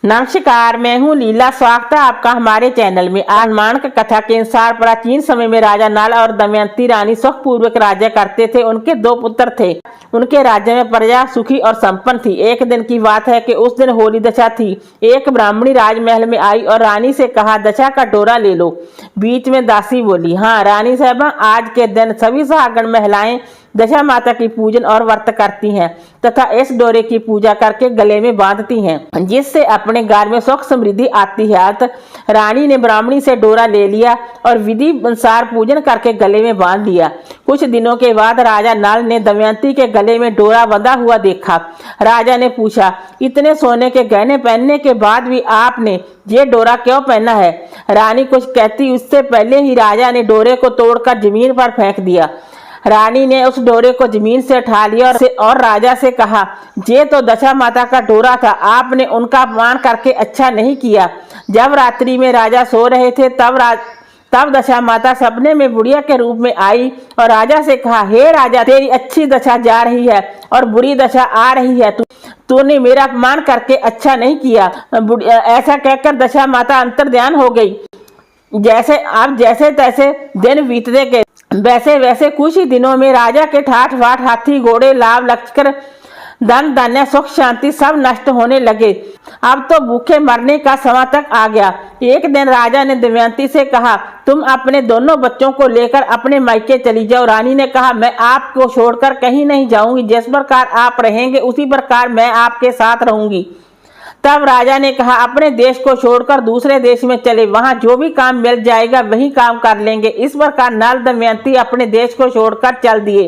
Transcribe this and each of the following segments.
नमस्कार, मैं हूँ लीला। स्वागत है आपका हमारे चैनल में। आज मानक कथा के अनुसार प्राचीन समय में राजा नल और दमयंती रानी सुखपूर्वक राज्य करते थे। उनके 2 पुत्र थे। उनके राज्य में प्रजा सुखी और संपन्न थी। एक दिन की बात है कि उस दिन होली दशा थी। एक ब्राह्मणी राजमहल में आई और रानी से कहा, दशा का डोरा ले लो। बीच में दासी बोली, हाँ रानी साहबा, आज के दिन सभी सुहागन महिलाएं दशा माता की पूजन और व्रत करती हैं तथा इस डोरे की पूजा करके गले में बांधती हैं, जिससे अपने घर में सुख समृद्धि आती है। रानी ने ब्राह्मणी से डोरा ले लिया और विधि अनुसार पूजन करके गले में बांध लिया। कुछ दिनों के बाद राजा नल ने दमयंती के गले में डोरा बंधा हुआ देखा। राजा ने पूछा, इतने सोने के गहने पहनने के बाद भी आपने ये डोरा क्यों पहना है? रानी कुछ कहती उससे पहले ही राजा ने डोरे को तोड़कर जमीन पर फेंक दिया। रानी ने उस डोरे को जमीन से उठा लिया और राजा से कहा, ये तो दशा माता का डोरा था, आपने उनका अपमान करके अच्छा नहीं किया। जब रात्रि में राजा सो रहे थे तब दशा माता सपने में बुढ़िया के रूप में आई और राजा से कहा, हे राजा, तेरी अच्छी दशा जा रही है और बुरी दशा आ रही है। तूने मेरा अपमान करके अच्छा नहीं किया। ऐसा कहकर दशा माता अंतर्ध्यान हो गई। जैसे तैसे दिन बीतते गए। वैसे वैसे कुछ ही दिनों में राजा के ठाठ बाट हाथी घोड़े लाभ लश्कर धन धान्य सुख शांति सब नष्ट होने लगे। अब तो भूखे मरने का समय तक आ गया। एक दिन राजा ने दमयंती से कहा, तुम अपने दोनों बच्चों को लेकर अपने मायके चली जाओ। रानी ने कहा, मैं आपको छोड़कर कहीं नहीं जाऊंगी। जिस प्रकार आप रहेंगे उसी प्रकार मैं आपके साथ रहूंगी। तब राजा ने कहा, अपने देश को छोड़कर दूसरे देश में चले, वहां जो भी काम मिल जाएगा वही काम कर लेंगे। इस प्रकार नल दमयंती अपने देश को छोड़कर चल दिए।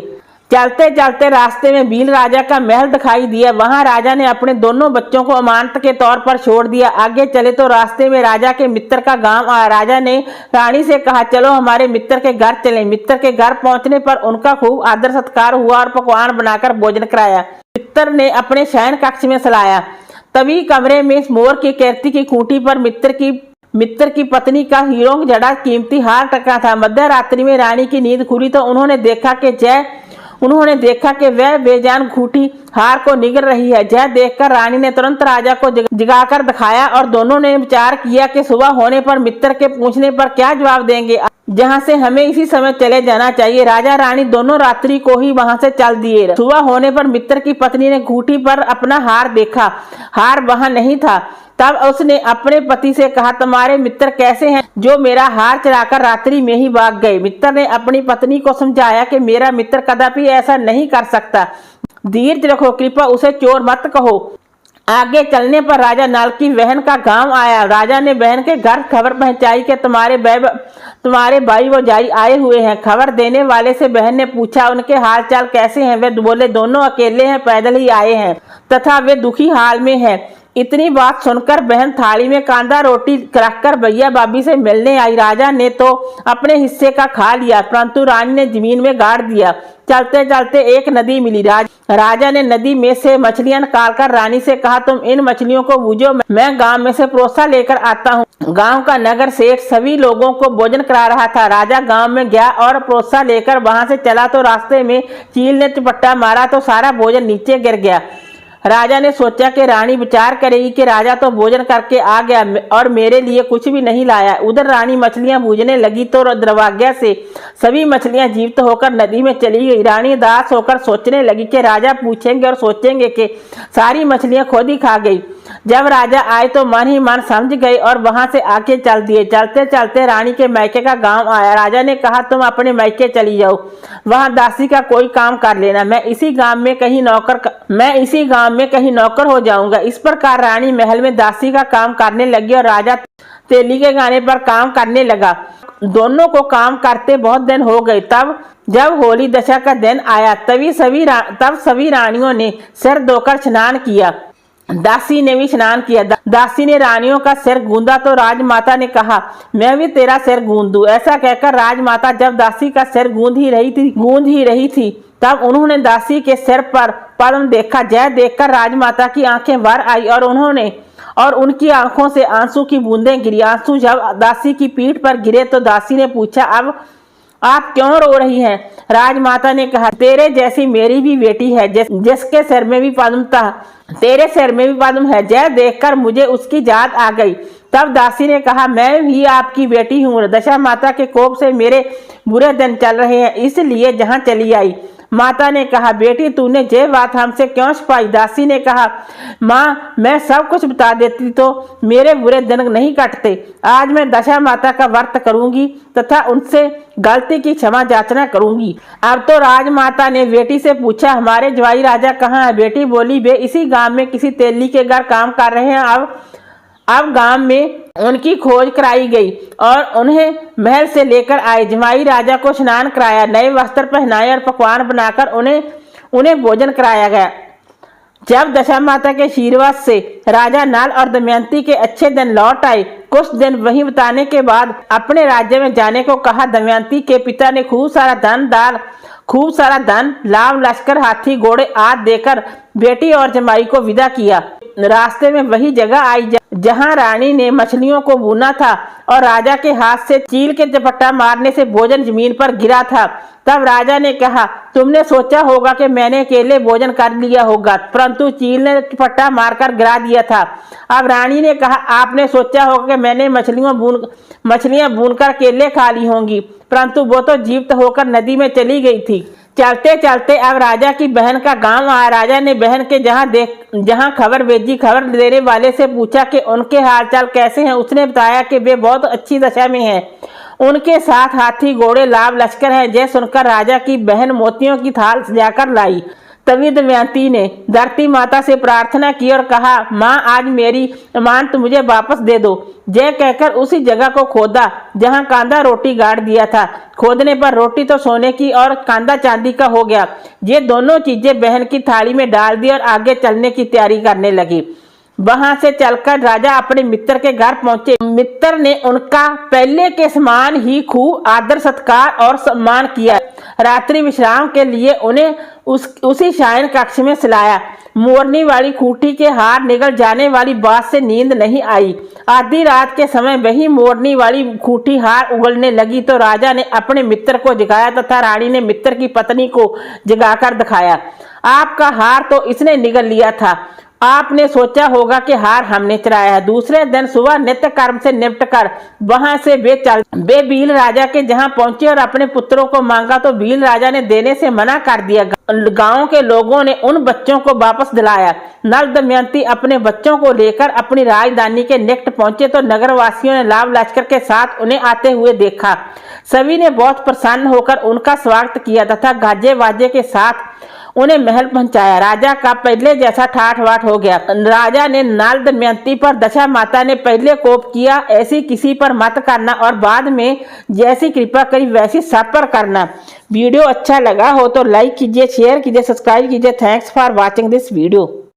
चलते चलते रास्ते में भील राजा का महल दिखाई दिया। वहां राजा ने अपने दोनों बच्चों को अमानत के तौर पर छोड़ दिया। आगे चले तो रास्ते में राजा के मित्र का गांव आया। राजा ने रानी से कहा, चलो हमारे मित्र के घर चलें। मित्र के घर पहुंचने पर उनका खूब आदर सत्कार हुआ और पकवान बनाकर भोजन कराया। मित्र ने अपने शयन कक्ष में सुलाया। तभी कमरे में मोर की कीर्ति की खूंटी पर मित्र की पत्नी का हीरों जड़ा कीमती हार टका था। मध्य रात्रि में रानी की नींद खुली तो उन्होंने देखा कि वह बेजान खूंटी हार को निगल रही है। यह देखकर रानी ने तुरंत राजा को जगाकर दिखाया और दोनों ने विचार किया कि सुबह होने पर मित्र के पूछने पर क्या जवाब देंगे, जहां से हमें इसी समय चले जाना चाहिए। राजा रानी दोनों रात्रि को ही वहां से चल दिए। सुबह होने पर मित्र की पत्नी ने खूंटी पर अपना हार देखा। हार वहां नहीं था। तब उसने अपने पति से कहा, तुम्हारे मित्र कैसे हैं जो मेरा हार चुराकर रात्रि में ही भाग गए? मित्र ने अपनी पत्नी को समझाया कि मेरा मित्र कदापि ऐसा नहीं कर सकता। धीरज रखो, कृपया उसे चोर मत कहो। आगे चलने पर राजा नल की बहन का गांव आया। राजा ने बहन के घर खबर पहुंचाई कि तुम्हारे भाई वो जाई आए हुए हैं। खबर देने वाले से बहन ने पूछा, उनके हाल चाल कैसे हैं? वे बोले, दोनों अकेले हैं, पैदल ही आए हैं तथा वे दुखी हाल में हैं। इतनी बात सुनकर बहन थाली में कांदा रोटी रखकर भैया भाभी से मिलने आई। राजा ने तो अपने हिस्से का खा लिया, परंतु रानी ने जमीन में गाड़ दिया। चलते चलते एक नदी मिली। राजा ने नदी में से मछलियां निकालकर रानी से कहा, तुम इन मछलियों को बूझो, मैं गांव में से प्रोसा लेकर आता हूँ। गांव का नगर सेठ सभी लोगों को भोजन करा रहा था। राजा गांव में गया और प्रोसा लेकर वहां से चला तो रास्ते में चील ने चपट्टा मारा तो सारा भोजन नीचे गिर गया। राजा ने सोचा कि रानी विचार करेगी कि राजा तो भोजन करके आ गया और मेरे लिए कुछ भी नहीं लाया। उधर रानी मछलियां बूझने लगी तो दुर्भाग्य से सभी मछलियां जीवित होकर नदी में चली गई। रानी दास होकर सोचने लगी कि राजा पूछेंगे और सोचेंगे कि सारी मछलियां खुद ही खा गई। जब राजा आए तो मन ही मन समझ गए और वहां से आके चल दिए। चलते चलते रानी के मायके का गांव आया। राजा ने कहा, तुम अपने मायके चली जाओ, वहां दासी का कोई काम कर लेना, मैं इसी गांव में कहीं नौकर हो जाऊंगा। इस प्रकार रानी महल में दासी का काम करने लगी और राजा तेली के गाने पर काम करने लगा। दोनों को काम करते बहुत दिन हो गए। तब जब होली दशा का दिन आया तब सभी रानियों ने सिर धोकर स्नान किया। दासी ने भी स्नान किया। दासी ने रानियों का सिर गूंदा तो राजमाता ने कहा, मैं भी तेरा सिर गूंद दूं। ऐसा कहकर राजमाता जब दासी का सिर गूंद ही रही थी तब उन्होंने दासी के सिर पर पद्म देखा। जय देखकर राजमाता की आंखें भर आई और उनकी आंखों से आंसू की बूंदें गिरी। आंसू जब दासी की पीठ पर गिरे तो दासी ने पूछा, आप क्यों रो रही हैं? राजमाता ने कहा, तेरे जैसी मेरी भी बेटी है जिसके सिर में भी पद्म था, तेरे सिर में भी पद्म है। जय देखकर मुझे उसकी याद आ गई। तब दासी ने कहा, मैं भी आपकी बेटी हूँ। दशा माता के कोप से मेरे बुरे दिन चल रहे हैं, इसलिए जहाँ चली आई। माता ने कहा, बेटी तूने ये बात हमसे क्यों छुपाई? दासी ने कहा, माँ मैं सब कुछ बता देती तो मेरे बुरे दिन नहीं कटते। आज मैं दशा माता का व्रत करूंगी तथा उनसे गलती की क्षमा याचना करूंगी। अब तो राजमाता ने बेटी से पूछा, हमारे जवाई राजा कहाँ है? बेटी बोली, वे इसी गांव में किसी तेली के घर काम कर रहे हैं। अब गांव में उनकी खोज कराई गई और उन्हें महल से लेकर आए। जमाई राजा को स्नान कराया, नए वस्त्र पहनाए और पकवान बनाकर उन्हें भोजन कराया गया। जब दशा माता के आशीर्वाद से राजा नल और दमयंती के अच्छे दिन लौट आए, कुछ दिन वहीं बिताने के बाद अपने राज्य में जाने को कहा। दमयंती के पिता ने खूब सारा धन, लाव लश्कर, हाथी घोड़े आदि देकर बेटी और जमाई को विदा किया। रास्ते में वही जगह आई जहां रानी ने मछलियों को भूना था और राजा के हाथ से चील के झपट्टा मारने से भोजन जमीन पर गिरा था। तब राजा ने कहा, तुमने सोचा होगा कि मैंने अकेले भोजन कर लिया होगा, परंतु चील ने झपट्टा मारकर गिरा दिया था। अब रानी ने कहा, आपने सोचा होगा कि मैंने मछलियां भूनकर अकेले खा ली होंगी, परंतु वो तो जीवित होकर नदी में चली गई थी। चलते चलते अब राजा की बहन का गांव आया। राजा ने बहन के जहां खबर भेजी, खबर देने वाले से पूछा कि उनके हालचाल कैसे हैं। उसने बताया कि वे बहुत अच्छी दशा में हैं, उनके साथ हाथी घोड़े लाव लश्कर हैं। यह सुनकर राजा की बहन मोतियों की थाल सजाकर लाई। तभी दमयंती ने धरती माता से प्रार्थना की और कहा, माँ आज मेरी अमानत मुझे वापस दे दो। जय कहकर उसी जगह को खोदा जहां कांदा रोटी गाड़ दिया था। खोदने पर रोटी तो सोने की और कांदा चांदी का हो गया। ये दोनों चीजें बहन की थाली में डाल दी और आगे चलने की तैयारी करने लगी। वहां से चलकर राजा अपने मित्र के घर पहुंचे। मित्र ने उनका पहले के समान ही खूब आदर सत्कार और सम्मान किया। रात्रि विश्राम के लिए उन्हें उसी शयन कक्ष में सुलाया। मोरनी वाली खूंटी के हार निकल जाने वाली बात से नींद नहीं आई। आधी रात के समय वही मोरनी वाली खूंटी हार उगलने लगी तो राजा ने अपने मित्र को जगाया तथा रानी ने मित्र की पत्नी को जगाकर दिखाया। आपका हार तो इसने निगल लिया था, आपने सोचा होगा कि हार हमने चुराया है। दूसरे दिन सुबह नित्य कर्म से निपट कर वहां से वे भील राजा के जहां पहुंचे और अपने पुत्रों को मांगा तो भील राजा ने देने से मना कर दिया। गांव के लोगों ने उन बच्चों को वापस दिलाया। नल दमयंती अपने बच्चों को लेकर अपनी राजधानी के निकट पहुंचे तो नगरवासियों ने लाव लश्कर के साथ उन्हें आते हुए देखा। सभी ने बहुत प्रसन्न होकर उनका स्वागत किया तथा गाजे बाजे के साथ उन्हें महल पहुंचाया। राजा का पहले जैसा ठाठ बाट हो गया। राजा ने नल दमयंती पर दशा माता ने पहले कोप किया, ऐसी किसी पर मत करना और बाद में जैसी कृपा करी वैसी सब पर करना। वीडियो अच्छा लगा हो तो लाइक कीजिए, शेयर कीजिए, सब्सक्राइब कीजिए। Thanks for watching this video.